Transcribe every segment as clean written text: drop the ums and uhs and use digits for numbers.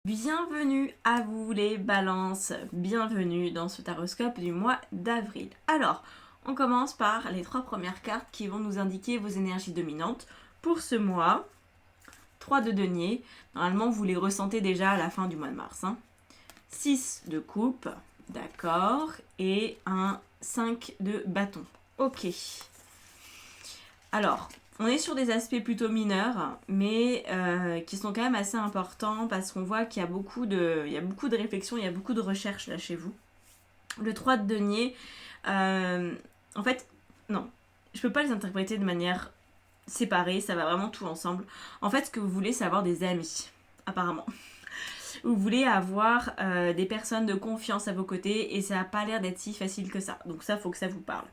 Bienvenue à vous les balances, bienvenue dans ce taroscope du mois d'avril. Alors, on commence par les 3 premières cartes qui vont nous indiquer vos énergies dominantes pour ce mois. 3 de denier, normalement vous les ressentez déjà à la fin du mois de mars. 6 de coupe, d'accord, et un 5 de bâton. Ok. Alors, on est sur des aspects plutôt mineurs, mais qui sont quand même assez importants parce qu'on voit qu'il y a beaucoup de réflexion, il y a beaucoup de recherche là chez vous. Le 3 de denier, en fait, non, je peux pas les interpréter de manière séparée, ça va vraiment tout ensemble. En fait, ce que vous voulez, c'est avoir des amis, apparemment. Vous voulez avoir des personnes de confiance à vos côtés et ça n'a pas l'air d'être si facile que ça. Donc ça, faut que ça vous parle.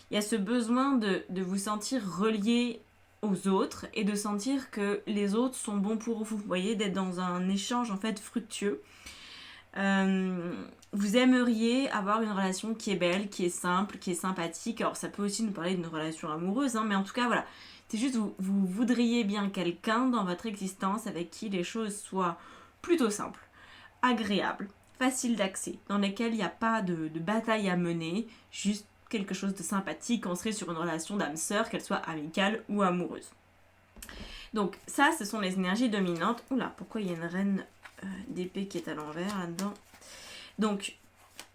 Il y a ce besoin de vous sentir relié aux autres et de sentir que les autres sont bons pour vous. Vous voyez, d'être dans un échange en fait fructueux. Vous aimeriez avoir une relation qui est belle, qui est simple, qui est sympathique. Alors ça peut aussi nous parler d'une relation amoureuse, mais en tout cas voilà. C'est juste vous voudriez bien quelqu'un dans votre existence avec qui les choses soient plutôt simples, agréables, faciles d'accès, dans lesquelles il n'y a pas de bataille à mener, juste quelque chose de sympathique, on serait sur une relation d'âme-sœur, qu'elle soit amicale ou amoureuse. Donc ça, ce sont les énergies dominantes. Oula, pourquoi il y a une reine d'épée qui est à l'envers là-dedans? Donc,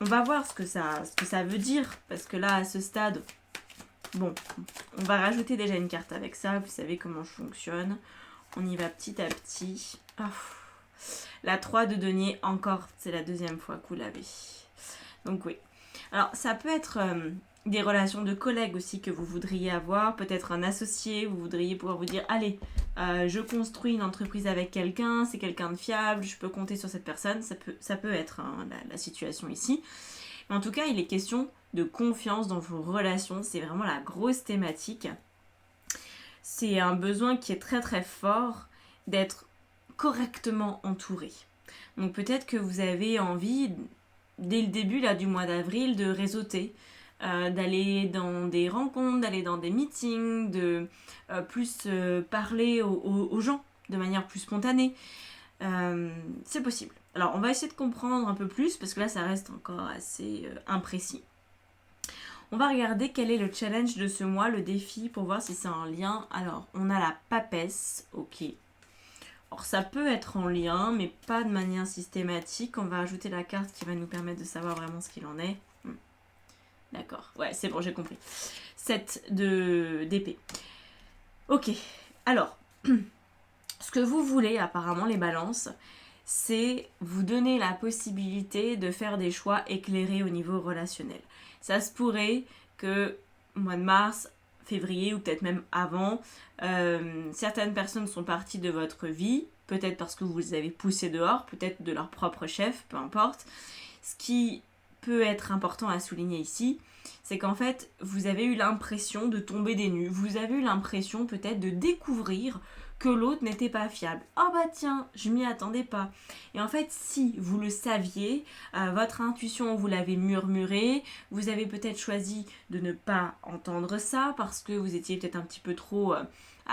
on va voir ce que ça veut dire, parce que là, à ce stade, bon, on va rajouter déjà une carte avec ça, vous savez comment je fonctionne. On y va petit à petit. Oh. La 3 de denier, encore, c'est la deuxième fois que vous l'avez. Donc oui. Alors, ça peut être des relations de collègues aussi que vous voudriez avoir, peut-être un associé, vous voudriez pouvoir vous dire, allez, je construis une entreprise avec quelqu'un, c'est quelqu'un de fiable, je peux compter sur cette personne, ça peut être la situation ici. Mais en tout cas, il est question de confiance dans vos relations, c'est vraiment la grosse thématique. C'est un besoin qui est très très fort d'être correctement entouré. Donc peut-être que vous avez envie, dès le début là, du mois d'avril, de réseauter, d'aller dans des rencontres, d'aller dans des meetings, de plus parler aux gens de manière plus spontanée. C'est possible. Alors on va essayer de comprendre un peu plus parce que là ça reste encore assez imprécis. On va regarder quel est le challenge de ce mois, le défi, pour voir si c'est en lien. Alors, on a la papesse, ok. Alors, ça peut être en lien, mais pas de manière systématique. On va ajouter la carte qui va nous permettre de savoir vraiment ce qu'il en est. D'accord, ouais, c'est bon, j'ai compris. 7 d'épée. Ok, alors, ce que vous voulez, apparemment, les balances, c'est vous donner la possibilité de faire des choix éclairés au niveau relationnel. Ça se pourrait que au mois de mars, février ou peut-être même avant, certaines personnes sont parties de votre vie, peut-être parce que vous les avez poussées dehors, peut-être de leur propre chef, peu importe. Ce qui peut être important à souligner ici, c'est qu'en fait, vous avez eu l'impression de tomber des nues, vous avez eu l'impression peut-être de découvrir que l'autre n'était pas fiable. Oh bah tiens, je m'y attendais pas. Et en fait, si vous le saviez, votre intuition vous l'avez murmuré, vous avez peut-être choisi de ne pas entendre ça parce que vous étiez peut-être un petit peu trop à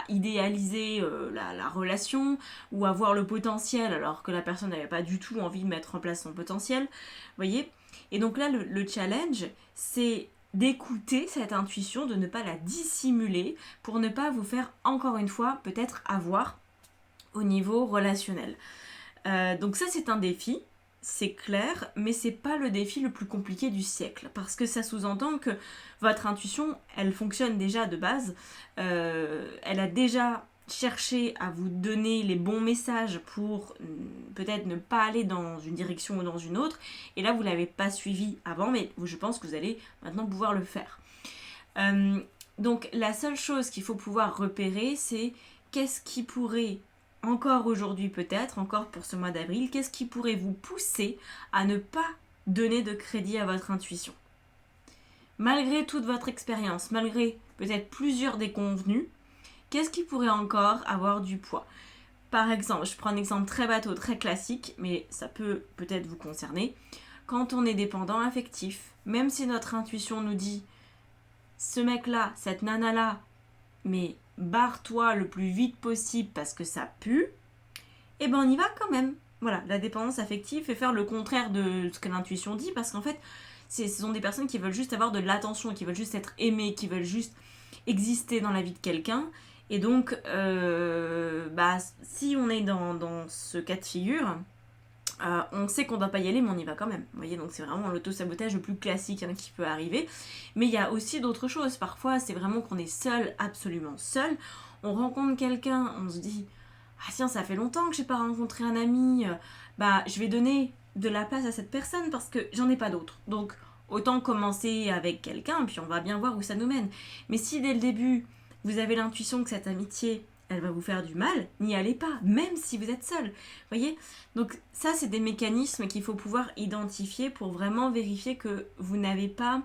idéaliser la relation ou à voir le potentiel alors que la personne n'avait pas du tout envie de mettre en place son potentiel. Vous voyez? Et donc là, le challenge, c'est d'écouter cette intuition, de ne pas la dissimuler pour ne pas vous faire encore une fois peut-être avoir au niveau relationnel. Donc ça c'est un défi, c'est clair, mais c'est pas le défi le plus compliqué du siècle parce que ça sous-entend que votre intuition elle fonctionne déjà de base, elle a déjà cherché à vous donner les bons messages pour peut-être ne pas aller dans une direction ou dans une autre, et là vous l'avez pas suivi avant, mais je pense que vous allez maintenant pouvoir le faire. Donc la seule chose qu'il faut pouvoir repérer, c'est qu'est-ce qui pourrait, encore aujourd'hui peut-être, encore pour ce mois d'avril, qu'est-ce qui pourrait vous pousser à ne pas donner de crédit à votre intuition. Malgré toute votre expérience, malgré peut-être plusieurs déconvenus, qu'est-ce qui pourrait encore avoir du poids? Par exemple, je prends un exemple très bateau, très classique, mais ça peut peut-être vous concerner. Quand on est dépendant affectif, même si notre intuition nous dit ce mec-là, cette nana-là, mais barre-toi le plus vite possible parce que ça pue, et ben on y va quand même. voilà, la dépendance affective fait faire le contraire de ce que l'intuition dit, parce qu'en fait, ce sont des personnes qui veulent juste avoir de l'attention, qui veulent juste être aimées, qui veulent juste exister dans la vie de quelqu'un. Et donc, si on est dans ce cas de figure, on sait qu'on ne doit pas y aller, mais on y va quand même. Vous voyez, donc c'est vraiment l'auto-sabotage le plus classique qui peut arriver. Mais il y a aussi d'autres choses. Parfois, c'est vraiment qu'on est seul, absolument seul. On rencontre quelqu'un, on se dit « Ah tiens, ça fait longtemps que j'ai pas rencontré un ami. Je vais donner de la place à cette personne parce que j'en ai pas d'autres. » Donc, autant commencer avec quelqu'un, puis on va bien voir où ça nous mène. Mais si dès le début, vous avez l'intuition que cette amitié, elle va vous faire du mal, n'y allez pas, même si vous êtes seul. Voyez ? Donc ça, c'est des mécanismes qu'il faut pouvoir identifier pour vraiment vérifier que vous n'avez pas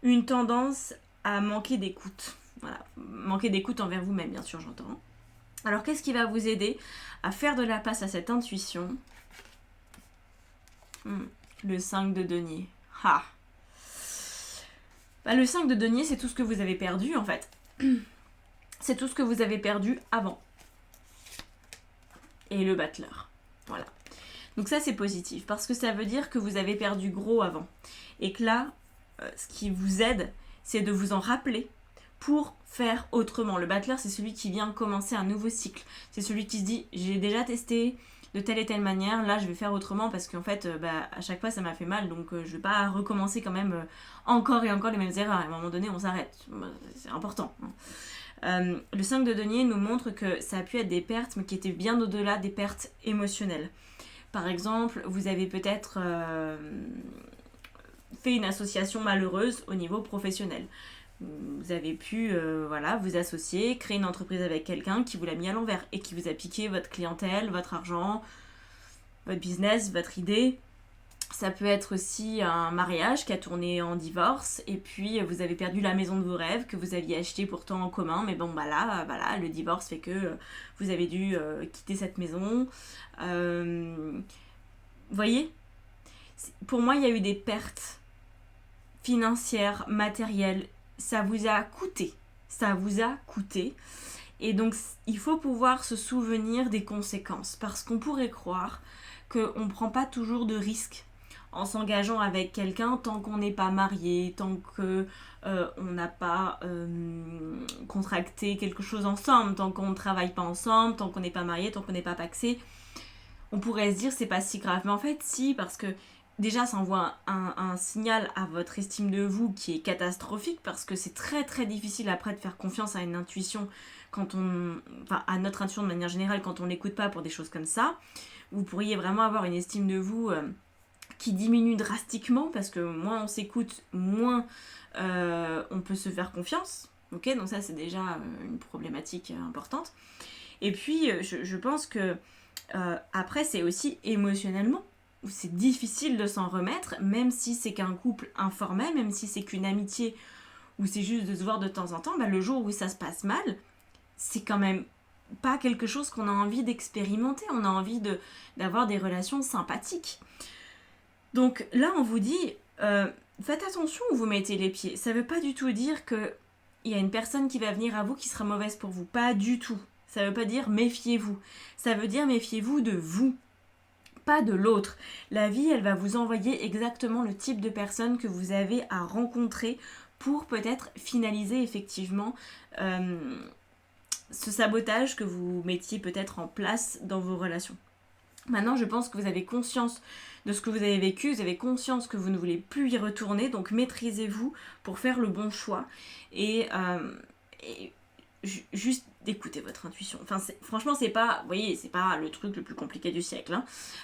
une tendance à manquer d'écoute. Voilà, manquer d'écoute envers vous-même, bien sûr, j'entends. Alors, qu'est-ce qui va vous aider à faire de la place à cette intuition ? Le 5 de denier. Ah. Le 5 de denier, c'est tout ce que vous avez perdu, en fait. C'est tout ce que vous avez perdu avant. Et le battleur. Voilà. Donc ça, c'est positif, parce que ça veut dire que vous avez perdu gros avant. Et que là, ce qui vous aide, c'est de vous en rappeler pour faire autrement. Le battleur, c'est celui qui vient commencer un nouveau cycle. C'est celui qui se dit, j'ai déjà testé de telle et telle manière, là je vais faire autrement parce qu'en fait, à chaque fois ça m'a fait mal, donc je vais pas recommencer quand même encore et encore les mêmes erreurs. À un moment donné, on s'arrête. C'est important. Le 5 de denier nous montre que ça a pu être des pertes, mais qui étaient bien au-delà des pertes émotionnelles. Par exemple, vous avez peut-être fait une association malheureuse au niveau professionnel. Vous avez pu vous associer, créer une entreprise avec quelqu'un qui vous l'a mis à l'envers et qui vous a piqué votre clientèle, votre argent, votre business, votre idée. Ça peut être aussi un mariage qui a tourné en divorce et puis vous avez perdu la maison de vos rêves que vous aviez achetée pourtant en commun, mais bon le divorce fait que vous avez dû quitter cette maison. Vous voyez ? Pour moi, il y a eu des pertes financières, matérielles. Ça vous a coûté. Et donc, il faut pouvoir se souvenir des conséquences. Parce qu'on pourrait croire qu'on ne prend pas toujours de risques en s'engageant avec quelqu'un tant qu'on n'est pas marié, tant qu'on n'a pas contracté quelque chose ensemble, tant qu'on ne travaille pas ensemble, tant qu'on n'est pas marié, tant qu'on n'est pas pacsé. On pourrait se dire c'est pas si grave. Mais en fait, si, parce que déjà, ça envoie un signal à votre estime de vous qui est catastrophique parce que c'est très très difficile après de faire confiance à une intuition à notre intuition de manière générale quand on l'écoute pas pour des choses comme ça. Vous pourriez vraiment avoir une estime de vous qui diminue drastiquement parce que moins on s'écoute, moins on peut se faire confiance. Ok, donc ça c'est déjà une problématique importante. Et puis je pense que après c'est aussi émotionnellement où c'est difficile de s'en remettre, même si c'est qu'un couple informel, même si c'est qu'une amitié où c'est juste de se voir de temps en temps, le jour où ça se passe mal, c'est quand même pas quelque chose qu'on a envie d'expérimenter. On a envie d'avoir des relations sympathiques. Donc là, on vous dit, faites attention où vous mettez les pieds. Ça veut pas du tout dire qu'il y a une personne qui va venir à vous qui sera mauvaise pour vous. Pas du tout. Ça veut pas dire méfiez-vous. Ça veut dire méfiez-vous de vous. Pas de l'autre. La vie, elle va vous envoyer exactement le type de personne que vous avez à rencontrer pour peut-être finaliser effectivement ce sabotage que vous mettiez peut-être en place dans vos relations. Maintenant, je pense que vous avez conscience de ce que vous avez vécu, vous avez conscience que vous ne voulez plus y retourner, donc maîtrisez-vous pour faire le bon choix et juste d'écouter votre intuition. Franchement, c'est pas le truc le plus compliqué du siècle,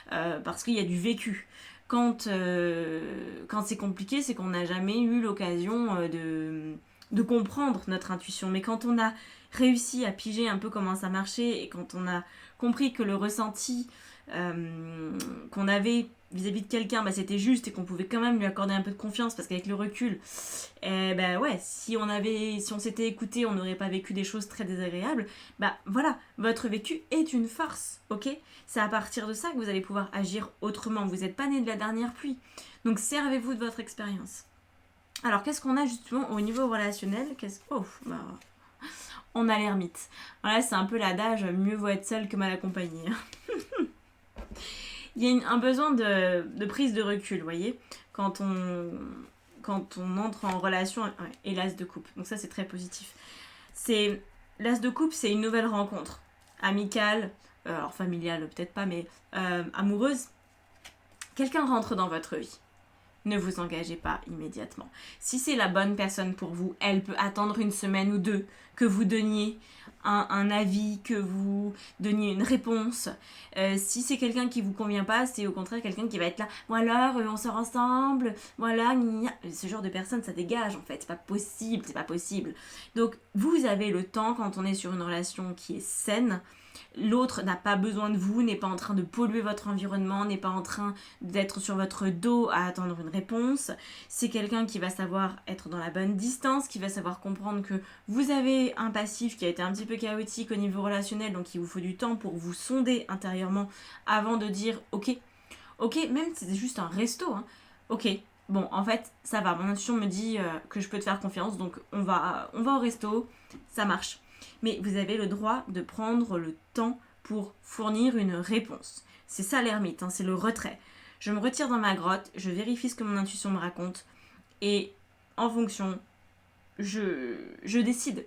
parce qu'il y a du vécu. Quand c'est compliqué, c'est qu'on n'a jamais eu l'occasion de comprendre notre intuition. Mais quand on a réussi à piger un peu comment ça marchait et quand on a compris que le ressenti qu'on avait vis-à-vis de quelqu'un, c'était juste et qu'on pouvait quand même lui accorder un peu de confiance parce qu'avec le recul, si on s'était écouté, on n'aurait pas vécu des choses très désagréables. Voilà, votre vécu est une farce, ok ? C'est à partir de ça que vous allez pouvoir agir autrement. Vous n'êtes pas né de la dernière pluie. Donc servez-vous de votre expérience. Alors qu'est-ce qu'on a justement au niveau relationnel ? on a l'ermite. Voilà, c'est un peu l'adage, mieux vaut être seul que mal accompagné. Il y a un besoin de prise de recul, vous voyez, quand on entre en relation, ouais, et l'as de coupe. Donc ça, c'est très positif. L'as de coupe, c'est une nouvelle rencontre, amicale, alors familiale peut-être pas, mais amoureuse. Quelqu'un rentre dans votre vie. Ne vous engagez pas immédiatement. Si c'est la bonne personne pour vous, elle peut attendre une semaine ou deux que vous donniez un avis, que vous donniez une réponse. Si c'est quelqu'un qui vous convient pas, c'est au contraire quelqu'un qui va être là. Bon alors, on sort ensemble, voilà, ce genre de personne, ça dégage en fait. C'est pas possible. Donc, vous avez le temps quand on est sur une relation qui est saine. L'autre n'a pas besoin de vous, n'est pas en train de polluer votre environnement, n'est pas en train d'être sur votre dos à attendre une réponse. C'est quelqu'un qui va savoir être dans la bonne distance, qui va savoir comprendre que vous avez un passif qui a été un petit peu chaotique au niveau relationnel, donc il vous faut du temps pour vous sonder intérieurement avant de dire ok, même si c'est juste un resto, hein, ok, bon en fait ça va, mon intuition me dit que je peux te faire confiance, donc on va au resto, ça marche. Mais vous avez le droit de prendre le temps pour fournir une réponse. C'est ça l'ermite, hein, c'est le retrait. Je me retire dans ma grotte, je vérifie ce que mon intuition me raconte et en fonction, je décide.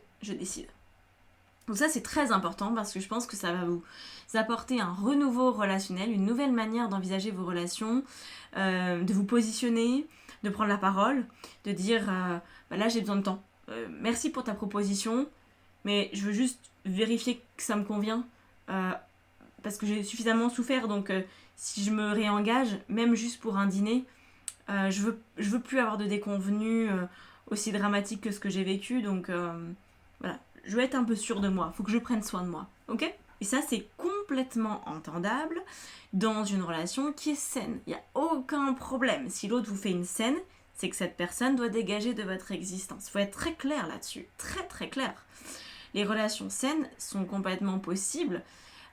Donc ça c'est très important parce que je pense que ça va vous apporter un renouveau relationnel, une nouvelle manière d'envisager vos relations, de vous positionner, de prendre la parole, de dire là j'ai besoin de temps. Merci pour ta proposition, mais je veux juste vérifier que ça me convient parce que j'ai suffisamment souffert, donc si je me réengage, même juste pour un dîner, je veux plus avoir de déconvenues aussi dramatiques que ce que j'ai vécu, donc voilà, je veux être un peu sûre de moi, faut que je prenne soin de moi, ok ? Et ça c'est complètement entendable dans une relation qui est saine, il n'y a aucun problème. Si l'autre vous fait une scène, c'est que cette personne doit dégager de votre existence. Il faut être très clair là-dessus, très très clair. Les relations saines sont complètement possibles.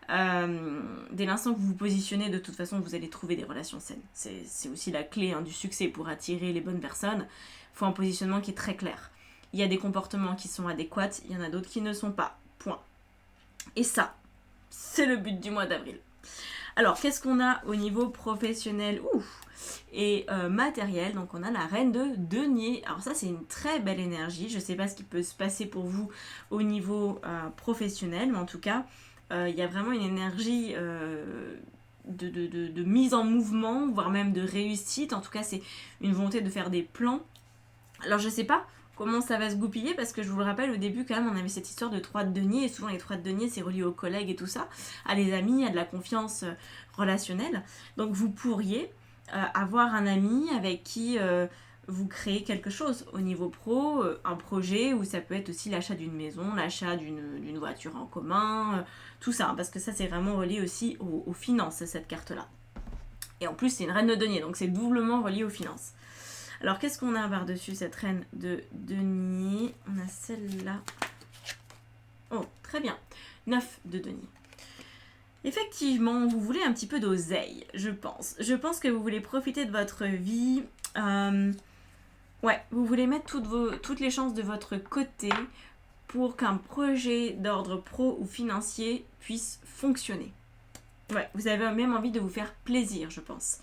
Dès l'instant que vous vous positionnez, de toute façon, vous allez trouver des relations saines. C'est aussi la clé du succès pour attirer les bonnes personnes. Il faut un positionnement qui est très clair. Il y a des comportements qui sont adéquats, il y en a d'autres qui ne sont pas. Point. Et ça, c'est le but du mois d'avril. Alors, qu'est-ce qu'on a au niveau professionnel et matériel? Donc, on a la reine de denier. Alors ça, c'est une très belle énergie. Je ne sais pas ce qui peut se passer pour vous au niveau professionnel, mais en tout cas, il y a vraiment une énergie de mise en mouvement, voire même de réussite. En tout cas, c'est une volonté de faire des plans. Alors, je ne sais pas comment ça va se goupiller, parce que je vous le rappelle, au début, quand même, on avait cette histoire de 3 de denier, et souvent les 3 de denier, c'est relié aux collègues et tout ça, à les amis, à de la confiance relationnelle. Donc, vous pourriez avoir un ami avec qui vous créez quelque chose au niveau pro, un projet, ou ça peut être aussi l'achat d'une maison, l'achat d'une voiture en commun, tout ça, parce que ça, c'est vraiment relié aussi aux finances, cette carte-là. Et en plus, c'est une reine de denier, donc c'est doublement relié aux finances. Alors, qu'est-ce qu'on a par-dessus cette reine de denier? On a celle-là. Oh, très bien. 9 de denier. Effectivement, vous voulez un petit peu d'oseille, je pense. Je pense que vous voulez profiter de votre vie. Vous voulez mettre toutes les chances de votre côté pour qu'un projet d'ordre pro ou financier puisse fonctionner. Ouais, vous avez même envie de vous faire plaisir, je pense.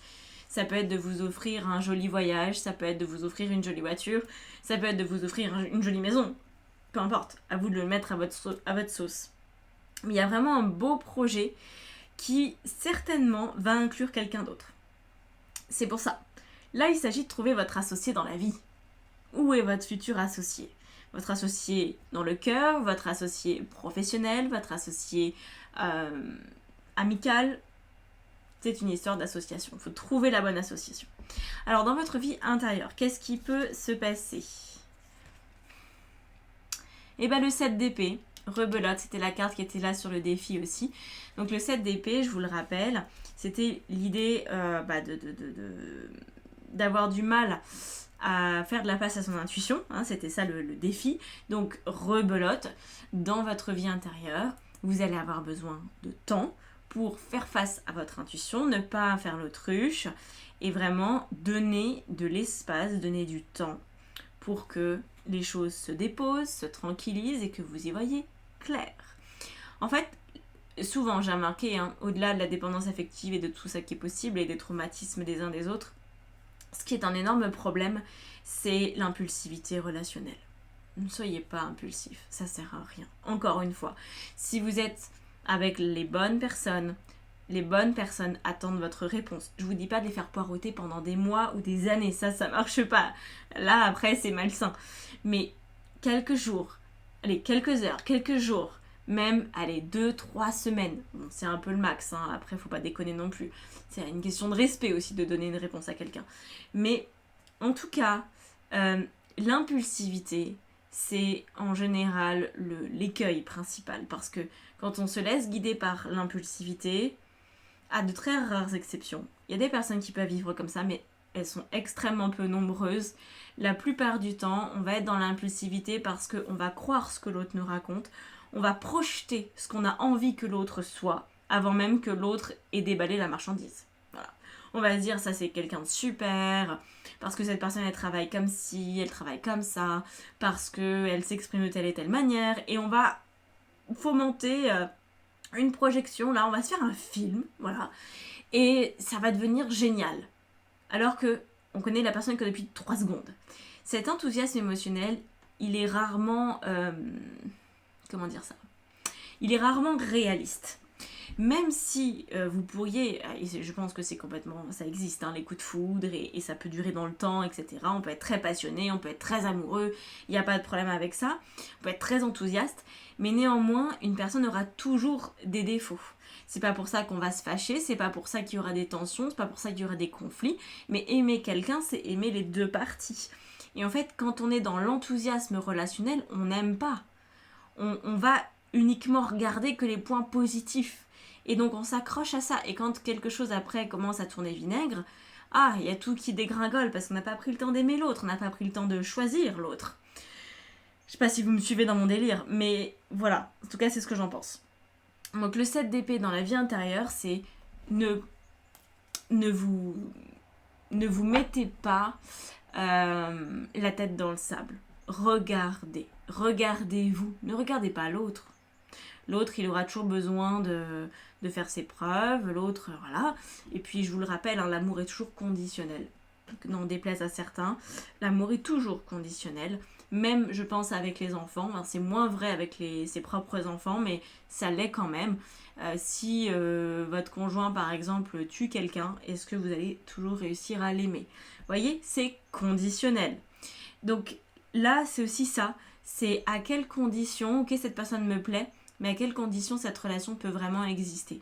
Ça peut être de vous offrir un joli voyage, ça peut être de vous offrir une jolie voiture, ça peut être de vous offrir une jolie maison. Peu importe, à vous de le mettre à votre sauce. Mais il y a vraiment un beau projet qui certainement va inclure quelqu'un d'autre. C'est pour ça. Là, il s'agit de trouver votre associé dans la vie. Où est votre futur associé? Votre associé dans le cœur, votre associé professionnel, votre associé amical. C'est une histoire d'association. Il faut trouver la bonne association. Alors, dans votre vie intérieure, qu'est-ce qui peut se passer? Eh bien, le 7 d'épée, rebelote, c'était la carte qui était là sur le défi aussi. Donc, le 7 d'épée, je vous le rappelle, c'était l'idée d'avoir du mal à faire de la place à son intuition. Hein, c'était ça le défi. Donc, rebelote, dans votre vie intérieure, vous allez avoir besoin de temps pour faire face à votre intuition, ne pas faire l'autruche et vraiment donner de l'espace, donner du temps pour que les choses se déposent, se tranquillisent et que vous y voyez clair. En fait, souvent j'ai remarqué, au-delà de la dépendance affective et de tout ça qui est possible et des traumatismes des uns des autres, ce qui est un énorme problème, c'est l'impulsivité relationnelle. Ne soyez pas impulsif, ça sert à rien. Encore une fois, si vous êtes avec les bonnes personnes attendent votre réponse. Je vous dis pas de les faire poireauter pendant des mois ou des années, ça marche pas. Là, après, c'est malsain. Mais quelques jours, quelques heures, quelques jours, même, 2-3 semaines. Bon, c'est un peu le max, après, faut pas déconner non plus. C'est une question de respect aussi de donner une réponse à quelqu'un. Mais, en tout cas, l'impulsivité, c'est en général l'écueil principal. Parce que quand on se laisse guider par l'impulsivité, à de très rares exceptions, il y a des personnes qui peuvent vivre comme ça, mais elles sont extrêmement peu nombreuses. La plupart du temps, on va être dans l'impulsivité parce qu'on va croire ce que l'autre nous raconte, on va projeter ce qu'on a envie que l'autre soit, avant même que l'autre ait déballé la marchandise. Voilà. On va se dire, ça c'est quelqu'un de super, parce que cette personne elle travaille comme ci, elle travaille comme ça, parce qu'elle s'exprime de telle et telle manière, et on va fomenter une projection, là on va se faire un film, voilà, et ça va devenir génial. Alors que on connaît la personne que depuis 3 secondes. Cet enthousiasme émotionnel, il est rarement... comment dire ça ? Il est rarement réaliste. Même si vous pourriez, et je pense que c'est complètement, ça existe, les coups de foudre, et ça peut durer dans le temps, etc. On peut être très passionné, on peut être très amoureux, il n'y a pas de problème avec ça. On peut être très enthousiaste, mais néanmoins, une personne aura toujours des défauts. C'est pas pour ça qu'on va se fâcher, c'est pas pour ça qu'il y aura des tensions, c'est pas pour ça qu'il y aura des conflits, mais aimer quelqu'un, c'est aimer les deux parties. Et en fait, quand on est dans l'enthousiasme relationnel, on n'aime pas. On va uniquement regarder que les points positifs. Et donc on s'accroche à ça. Et quand quelque chose après commence à tourner vinaigre, il y a tout qui dégringole parce qu'on n'a pas pris le temps d'aimer l'autre, on n'a pas pris le temps de choisir l'autre. Je sais pas si vous me suivez dans mon délire, mais voilà. En tout cas, c'est ce que j'en pense. Donc le 7 d'épée dans la vie intérieure, c'est ne vous mettez pas la tête dans le sable. Regardez-vous. Ne regardez pas l'autre. L'autre, il aura toujours besoin de faire ses preuves. L'autre, voilà. Et puis, je vous le rappelle, l'amour est toujours conditionnel. N'en déplaise à certains, l'amour est toujours conditionnel. Même, je pense, avec les enfants. C'est moins vrai avec ses propres enfants, mais ça l'est quand même. Si votre conjoint, par exemple, tue quelqu'un, est-ce que vous allez toujours réussir à l'aimer ? Vous voyez, c'est conditionnel. Donc là, c'est aussi ça. C'est à quelles conditions, ok, cette personne me plaît, mais à quelles conditions cette relation peut vraiment exister ?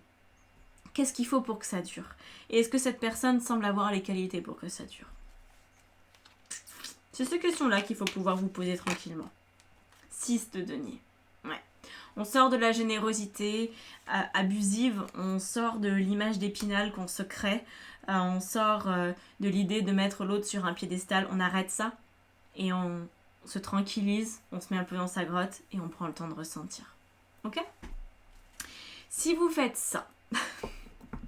Qu'est-ce qu'il faut pour que ça dure ? Et est-ce que cette personne semble avoir les qualités pour que ça dure ? C'est ces questions-là qu'il faut pouvoir vous poser tranquillement. 6 de denier. Ouais. On sort de la générosité abusive, on sort de l'image d'Épinal qu'on se crée, on sort de l'idée de mettre l'autre sur un piédestal, on arrête ça et on se tranquillise, on se met un peu dans sa grotte et on prend le temps de ressentir. Ok ? Si vous faites ça,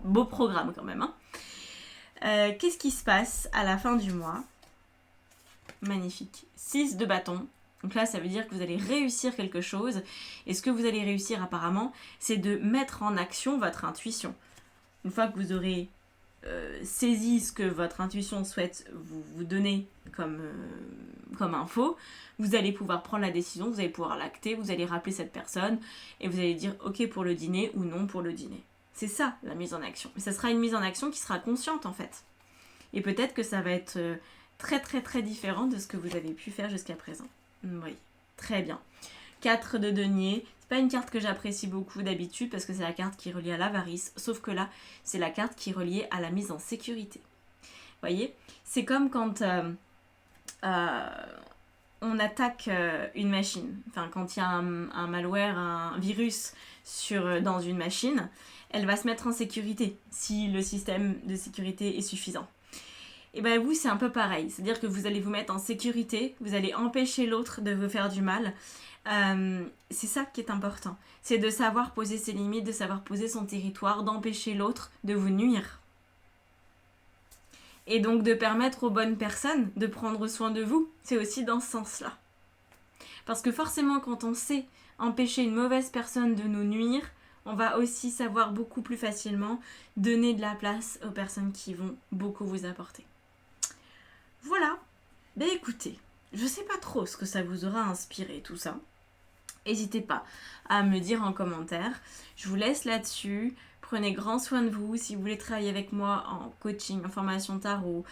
beau programme quand même, qu'est-ce qui se passe à la fin du mois ? Magnifique. 6 de bâton. Donc là, ça veut dire que vous allez réussir quelque chose. Et ce que vous allez réussir apparemment, c'est de mettre en action votre intuition. Une fois que vous aurez saisi ce que votre intuition souhaite vous donner comme info, vous allez pouvoir prendre la décision, vous allez pouvoir l'acter, vous allez rappeler cette personne et vous allez dire ok pour le dîner ou non pour le dîner. C'est ça la mise en action. Mais ça sera une mise en action qui sera consciente en fait. Et peut-être que ça va être très très très différent de ce que vous avez pu faire jusqu'à présent. Oui, très bien. 4 de denier. C'est pas une carte que j'apprécie beaucoup d'habitude parce que c'est la carte qui est reliée à l'avarice. Sauf que là, c'est la carte qui est reliée à la mise en sécurité. Vous voyez ? C'est comme quand on attaque une machine. Enfin, quand il y a un malware, un virus dans une machine, elle va se mettre en sécurité si le système de sécurité est suffisant. Et bien vous, c'est un peu pareil. C'est-à-dire que vous allez vous mettre en sécurité, vous allez empêcher l'autre de vous faire du mal. C'est ça qui est important. C'est de savoir poser ses limites, de savoir poser son territoire, d'empêcher l'autre de vous nuire. Et donc de permettre aux bonnes personnes de prendre soin de vous. C'est aussi dans ce sens-là. Parce que forcément, quand on sait empêcher une mauvaise personne de nous nuire, on va aussi savoir beaucoup plus facilement donner de la place aux personnes qui vont beaucoup vous apporter. Voilà. Ben écoutez, je sais pas trop ce que ça vous aura inspiré tout ça. N'hésitez pas à me dire en commentaire. Je vous laisse là-dessus. Prenez grand soin de vous. Si vous voulez travailler avec moi en coaching, en formation tarot,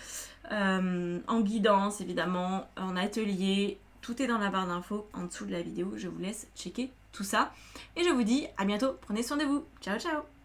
en guidance évidemment, en atelier, tout est dans la barre d'infos en dessous de la vidéo. Je vous laisse checker tout ça. Et je vous dis à bientôt. Prenez soin de vous. Ciao, ciao.